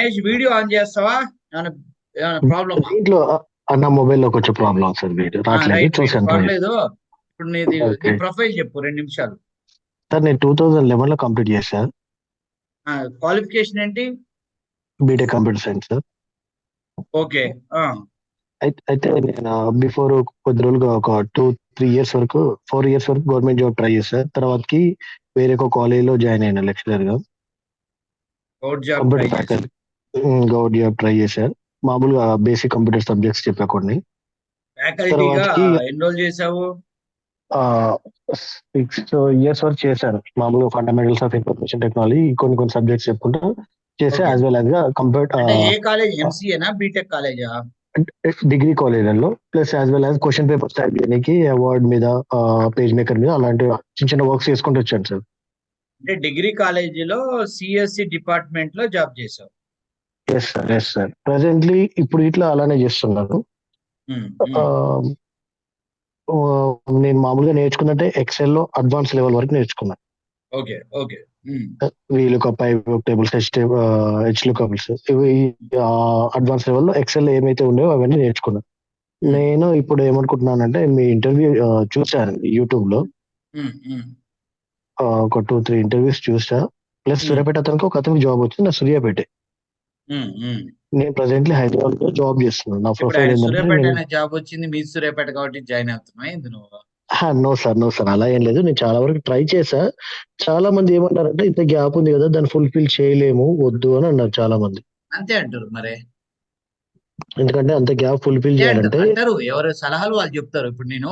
Mahesh video on చేస్తావా? ఏమైనా ఏమైనా ప్రాబ్లమా? దీంట్లో నా మొబైల్లో కొంచెం ప్రాబ్లం సార్, వీడియో రావట్లేదు, రైట్ రైట్ చూసాను ట్రై. పర్లేదు. ఇప్పుడు నీ ఓకే ప్రొఫైల్ చెప్పు 2 నిమిషాలు. సార్, నేను 2011 లో కంప్లీట్ చేశాను. క్వాలిఫికేషన్ ఏంటి? BTech computer science sir. Okay. అయితే నేను బిఫోర్ కొద్ది రోజులుగా ఒక 2-3 ఇయర్స్ వరకు 4 ఇయర్స్ వరకు గవర్నమెంట్ జాబ్ ట్రై చేశాను. తర్వాతకి వేరే ఒక కాలేజీలో జాయిన్ అయినా లెక్చరర్ గా. గౌట్ జాబ్ ట్రై కంప్యూటర్ చేసి ఫ్యాకల్టీ గవర్నమెంట్ జాబ్ ట్రై చేశాను. మామూలుగా బేసిక్ కంప్యూటర్ సబ్జెక్ట్స్ చెప్పా కొన్ని. ఫ్యాకల్టీగా తర్వాతకి ఎన్రోల్ చేసావు? 6 ఇయర్స్ వరకు చేశాను. మామూలుగా ఫండమెంటల్స్ ఆఫ్ ఇన్ఫర్మేషన్ టెక్నాలజీ కొన్ని కొన్ని సబ్జెక్ట్స్ చెప్పుకుంటూ చేసా, ఓకే. యాజ్ వెల్ యాజ్ గా అంటే ఏ కాలేజ్? ఎంసీఏనా బీటెక్ కాలేజా? డిగ్రీ కాలేజీలలో plus as well as question papers type చేయడానికి అవార్డ్ మీద, పేజ్ మేకర్ మీద అలాంటి చిన్న చిన్న వర్క్స్ చేసుకుంటూ వచ్చాను సార్. అంటే డిగ్రీ కాలేజీలో సిఎస్సి డిపార్ట్మెంట్ లో జాబ్ చేసావు? ఎస్ సార్ ప్రెసెంట్లీ ఇప్పుడు ఇట్లా అలానే చేస్తున్నాను. ఉమ్, ఆ, ఉమ్. ఆ, నేను మామూలుగా నేర్చుకున్నట్టే ఎక్సెల్ లో అడ్వాన్స్ లెవెల్ వరకు నేర్చుకున్నాను. Okay okay. Vlookup, pivot tables, H lookups, ఇవి అడ్వాన్స్ లెవెల్లో ఎక్సెల్ ఏమైతే ఉన్నాయో అవన్నీ నేర్చుకున్నాను. ఉమ్, నేను ఇప్పుడు ఏమనుకుంటున్నానంటే మీ ఇంటర్వ్యూ చూసాను యూట్యూబ్ లో. ఉమ్, ఉమ్, ఒక 2-3 ఇంటర్వ్యూస్ చూసా. ప్లస్ ఉమ్, సూర్యాపేట అతనికి ఒక అతనికి జాబ్ వచ్చింది, నా సూర్యాపేట. ఉమ్. నేను ప్రెసెంట్లీ హైదరాబాద్ లో జాబ్ చేస్తున్నాను. నా ఇప్పుడు ప్రొఫైల్ ఆయన ఏంటంటే సూర్యాపేట నేను అనే జాబ్ వచ్చింది, మీ సూర్యాపేట కాబట్టి జాయిన్ అవుతున్నా ఏంది నువ్వు? నో సార్ అలా ఏం లేదు. నేను చాలా వరకు ట్రై చేశా. చాలా మంది ఏమంటారంటే ఇంత గ్యాప్ ఉంది కదా, దాన్ని ఫుల్ఫిల్ చేయలేము, వద్దు అని అన్నారు చాలా మంది. అంతే అంటారు మరి. ఎందుకంటే అంత గ్యాప్ ఫుల్ఫిల్ అంతే అంటారు చేయాలంటే అంటారు ఎవరు సలహాలు వాళ్ళు చెప్తారు. ఇప్పుడు నేను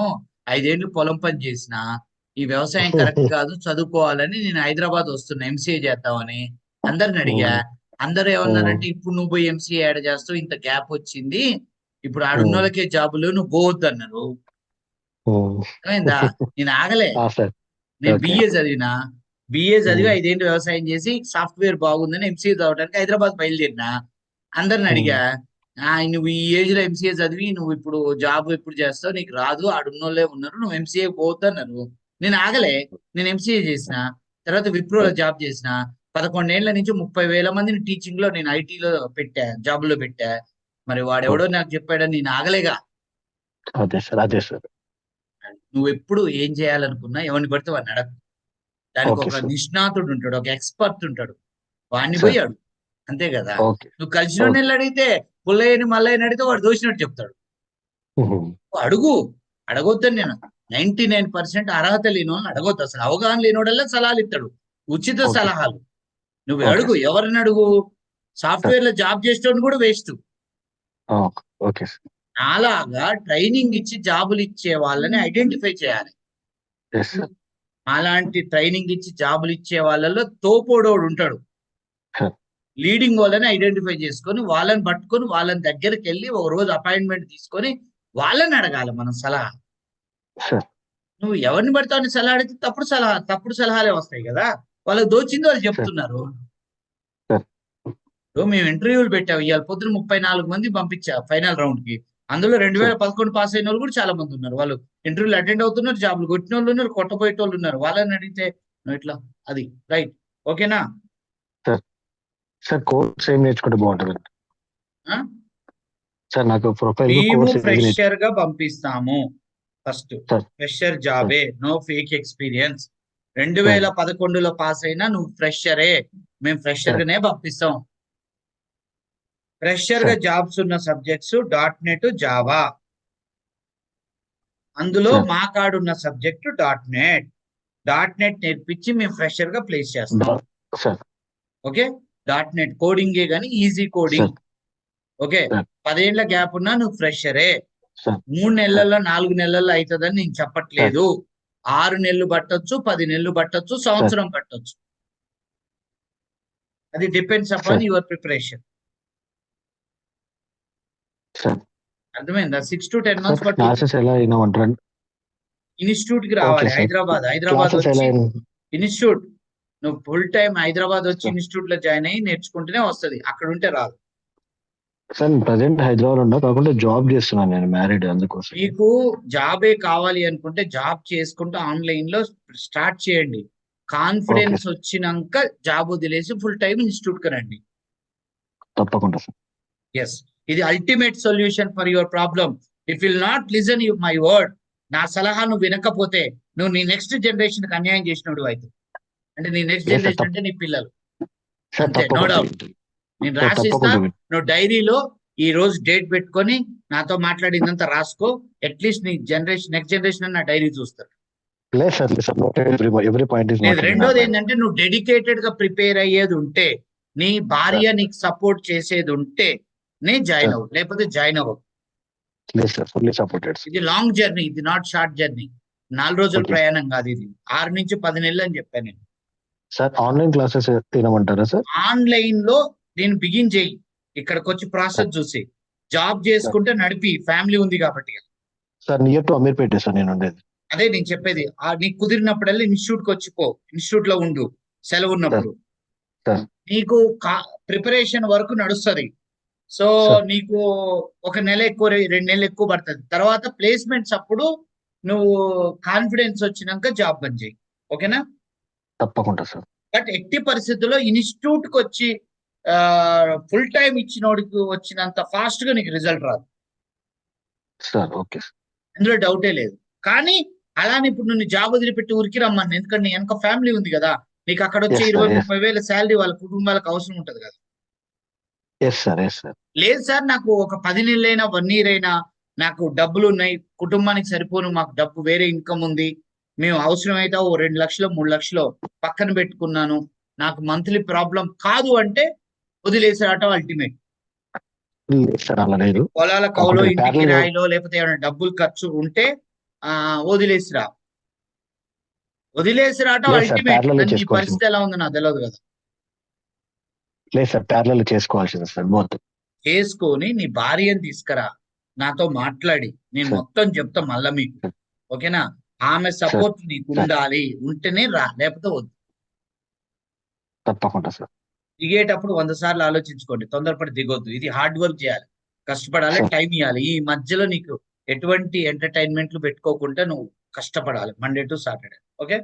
5 ఏళ్ళు పొలం పని చేసిన, ఈ వ్యవసాయం కరెక్ట్ కాదు, చదువుకోవాలని నేను హైదరాబాద్ వస్తున్నా ఎంసీఏ చేద్దామని. అందరిని అడిగా, అందరూ ఏమన్నారంటే ఇప్పుడు నువ్వు పోయి ఎంసీఏ యాడ్ చేస్తావు, ఇంత గ్యాప్ వచ్చింది, ఇప్పుడు ఆడున్నోళ్ళకే జాబులు, నువ్వు పోవద్దు అన్నారు. అర్థమైందా? నేను ఆగలే. సార్. నేను ఓకే. బిఏ చదివినా. బిఏ చదివి 5 ఏళ్ళు వ్యవసాయం చేసి సాఫ్ట్వేర్ బాగుందని ఎంసీఏ చదవడానికి హైదరాబాద్ బయలుదేరినా. అందరిని అడిగా, నువ్వు ఈ ఏజ్ లో ఎంసీఏ చదివి నువ్వు ఇప్పుడు జాబ్ ఎప్పుడు చేస్తావు, నీకు రాదు, ఆడున్నోళ్ళే ఉన్నారు, నువ్వు ఎంసీఏ పోవద్దు అన్నారు. నేను ఆగలే. నేను ఎంసీఏ చేసిన, తర్వాత విప్రోలో జాబ్ చేసిన. 11 ఏళ్ల నుంచి 30,000 మందిని టీచింగ్ లో నేను ఐటీలో పెట్టా, జాబ్ లో పెట్టా. మరి వాడెవడో నాకు చెప్పాడని నేను ఆగలేగా. అదే సార్. నువ్వు ఎప్పుడు ఏం చేయాలనుకున్నా ఎవరిని పడితే వాడిని అడగ. దానికి ఓకే ఒక సార్. నిష్ణాతుడు ఉంటాడు, ఒక ఎక్స్పర్ట్ ఉంటాడు, వాడిని పోయి సార్. అడుగు. అంతే కదా. ఓకే. నువ్వు కలిసిన ఓకే. అడిగితే, పుల్లయ్యని మల్లయ్యని అడిగితే వాడు దోచినట్టు చెప్తాడు. నువ్వు అడుగు. అడగొద్దని నేను 99% అర్హత లేని వాళ్ళని అడగొద్దు. అసలు అవగాహన లేనివాడల్లా సలహాలు ఇస్తాడు, ఉచిత ఓకే. సలహాలు. నువ్వు ఓకే అడుగు, సార్. ఎవరిని అడుగు. సార్. సాఫ్ట్వేర్ లో జాబ్ చేసేటోని కూడా వేస్ట్. Okay sir. అలాగా ట్రైనింగ్ ఇచ్చి జాబులు ఇచ్చే వాళ్ళని ఐడెంటిఫై చేయాలి. Yes sir. అలాంటి ట్రైనింగ్ ఇచ్చి జాబులు ఇచ్చే వాళ్ళలో తోపోడోడు ఉంటాడు. సార్. లీడింగ్ వాళ్ళని ఐడెంటిఫై చేసుకొని వాళ్ళని పట్టుకొని వాళ్ళని దగ్గరికి వెళ్ళి ఒక రోజు అపాయింట్మెంట్ తీసుకొని వాళ్ళని అడగాలి మనం సలహా. సార్. నువ్వు ఎవరిని పడతావు అని సలహా అడిగితే తప్పుడు సలహాలే వస్తాయి కదా. వాళ్ళకి దోచింది వాళ్ళు సార్. చెప్తున్నారు. సార్. మేము ఇంటర్వ్యూలు పెట్టాము, ఇవాళ పొద్దున 34 మంది పంపించా ఫైనల్ రౌండ్ కి. అందులో సార్. 2011 పాస్ అయిన వాళ్ళు కూడా చాలా మంది ఉన్నారు. వాళ్ళు ఇంటర్వ్యూలు అటెండ్ అవుతున్నారు, జాబ్లు కొట్టిన వాళ్ళు ఉన్నారు, కొట్టబోయేటోళ్ళు ఉన్నారు. వాళ్ళని అడిగితే నువ్వు ఇట్లా అది రైట్. ఓకేనా? సార్. సార్, కోర్స్ ఏం నేర్చుకుంటే బాగుంటుంది ఆ? సార్? నాకు ప్రొఫైల్ లో మేము కోర్స్ ఏది ఫ్రెషర్ గా పంపిస్తాము. First sir. Fresher sir. జాబే, నో ఫేక్ ఎక్స్పీరియన్స్. సార్. 2011లో పాస్ అయినా నువ్వు ఫ్రెషరే, మేము ఫ్రెషర్ సార్. గానే పంపిస్తాం. ఫ్రెషర్ గా సార్. జాబ్స్ ఉన్న సబ్జెక్ట్స్ .NET, జావా. అందులో సార్. మా కాడున్న సబ్జెక్ట్ .NET. .NET నేర్పించి మేము ఫ్రెషర్ గా ప్లేస్ చేస్తాం. సార్. ఓకే. .NET కోడింగే గానీ easy coding. Sir. Okay. Sir. 10 ఏళ్ల గ్యాప్ ఉన్నా నువ్వు ఫ్రెషరే. సార్. 3 సార్. నెలల్లో 4 నెలల్లో అవుతుందని నేను సార్. చెప్పట్లేదు. 6 నెలలు పట్టొచ్చు, 10 నెలలు పట్టొచ్చు, సార్. సంవత్సరం పట్టొచ్చు. అది depends upon sir. Your preparation. Sir. అర్థమైందా? 6 to 10 సార్, మంత్స్ పట్టుద్ది. క్లాసెస్ ఎలా అయినామంటారు? ఇన్స్టిట్యూట్ కి ఓకే రావాలి, సార్. హైదరాబాద్ క్లాసెస్ ఎలా వచ్చి అయినా ఇన్స్టిట్యూట్. నువ్వు ఫుల్ టైం హైదరాబాద్ వచ్చి సార్? ఇన్స్టిట్యూట్ లో జాయిన్ అయ్యి నేర్చుకుంటేనే వస్తుంది, అక్కడ ఉంటే రాదు. సార్, ప్రజెంట్ హైదరాబాద్ ఉన్నా, కాకుండా జాబ్ చేస్తున్నాను, నేను మ్యారీడ్, అందుకోసం. మీకు జాబే కావాలి అనుకుంటే జాబ్ చేసుకుంటూ ఆన్లైన్ లో స్టార్ట్ చేయండి. Okay confidence sir. వచ్చినాక జాబ్ వదిలేసి ఫుల్ టైం ఇన్స్టిట్యూట్ కి రండి. తప్పకుండా సార్. ఎస్, ఇది ultimate solution for your problem. If will not listen you my word, నా సలహా నువ్వు వినకపోతే నువ్వు నీ నెక్స్ట్ జనరేషన్ కి అన్యాయం చేసినోడు అవుతుంది. అంటే నీ నెక్స్ట్ లేదు సార్. జనరేషన్ అంటే నీ పిల్లలు. సార్ అంతే, నో తప్పకుండా డౌట్. వింటాను. నేను సార్ రాసిస్తా, తప్పకుండా వింటాను. నువ్వు డైరీలో ఈ రోజు డేట్ పెట్టుకొని నాతో మాట్లాడిందంతా రాసుకో. అట్లీస్ట్ నీ జనరేషన్, నెక్స్ట్ జనరేషన్ నా డైరీ చూస్తారు. లేదు సార్, లేదు సార్, ఎవ్రీ పాయింట్ ఇస్ లేదు, నోటెడ్. రెండోది ఏంటంటే నువ్వు డెడికేటెడ్ గా ప్రిపేర్ అయ్యేది ఉంటే, నీ భార్య నీకు సపోర్ట్ చేసేది ఉంటే నే జాయిన్ అవ్వు, లేకపోతే జాయిన్ అవ్వవు. లేదు సార్, ఫుల్లీ సపోర్టెడ్. ఇది లాంగ్ జర్నీ, ఇది నాట్ షార్ట్ జర్నీ. 4 రోజుల Okay. ప్రయాణం కాదు ఇది, 6 నుంచి 10 నెలలు అని చెప్పాను నేను. సార్ ఆన్లైన్ క్లాసెస్ తినమంటారా సార్? ఆన్లైన్ లో నేను బిగిన్ చేయి, ఇక్కడికి వచ్చి ప్రాసెస్ చూసి జాబ్ చేసుకుంటే నడిపి, ఫ్యామిలీ ఉంది కాబట్టి. Sir near to Ameerpet sir నేను ఉండేది. అదే నేను చెప్పేది, నీకు కుదిరినప్పుడల్లా ఇన్స్టిట్యూట్ కి వచ్చిపో, ఇన్స్టిట్యూట్ లో ఉండు సెలవు ఉన్నప్పుడు. సార్. నీకు ప్రిపరేషన్ వరకు నడుస్తుంది. So sir. నీకు 1 నెల ఎక్కువ, 2 నెలలు ఎక్కువ పడుతుంది. తర్వాత ప్లేస్మెంట్స్ అప్పుడు నువ్వు కాన్ఫిడెన్స్ వచ్చినాక జాబ్ బంద్ చేయి. ఓకేనా? తప్పకుండా సార్. బట్ ఎట్టి పరిస్థితుల్లో ఇన్స్టిట్యూట్ కి వచ్చి ఫుల్ టైం ఇచ్చినోడికి వచ్చినంత ఫాస్ట్ గా నీకు రిజల్ట్ రాదు. Sir okay sir. అందులో డౌటే లేదు. కానీ అలానే ఇప్పుడు నువ్వు జాబ్ వదిలిపెట్టి ఊరికి రమ్మని, ఎందుకంటే నీ వెనక ఫ్యామిలీ ఉంది కదా, నీకు అక్కడ వచ్చే Yes, sir, 20-30 వేల శాలరీ వాళ్ళ కుటుంబాలకు అవసరం ఉంటది కదా. Yes sir, yes sir. లేదు సార్, నాకు ఒక 10 నెలలైనా 1 ఇయర్ అయినా నాకు డబ్బులు ఉన్నాయి, కుటుంబానికి సరిపోను, మాకు డబ్బు వేరే ఇన్కమ్ ఉంది, మేము అవసరమైతే ఓ 2 లక్షలు 3 లక్షలు పక్కన పెట్టుకున్నాను, నాకు మంత్లీ ప్రాబ్లం కాదు అంటే వదిలేసాడటం అల్టిమేట్. లేదు సార్, అలా లేదు. పొలాల కౌలో, ఒకటి ఇంటికి parallel- రాయిలో, లేకపోతే ఏమైనా డబ్బులు ఖర్చు ఉంటే వదిలేసిరా. వదిలేసిరాటం లేదు సార్, అల్టిమేట్. parallel కానీ నీ చేసుకోవాల్సింది. పరిస్థితి ఎలా ఉందో నాకు తెలియదు కదా. లేదు సార్, ప్యారలల్ చేసుకోవాల్సింది సార్ బోత్. చేసుకొని నీ భార్యను తీసుకురా, నాతో మాట్లాడి నేను Sir. మొత్తం చెప్తా మళ్ళా మీకు. ఓకేనా? ఆమె సపోర్ట్ నీకు Sir. ఉండాలి, ఉంటేనే రా, లేకపోతే వద్దు. తప్పకుండా సార్. దిగేటప్పుడు 100 సార్లు ఆలోచించుకోండి, తొందరపడి దిగొద్దు. ఇది హార్డ్ వర్క్ చేయాలి, కష్టపడాలి, Sir. టైం ఇవ్వాలి. ఈ మధ్యలో నీకు ఎటువంటి ఎంటర్టైన్మెంట్లు పెట్టుకోకుండా నువ్వు కష్టపడాలి, మండే టు సాటర్డే. ఓకే?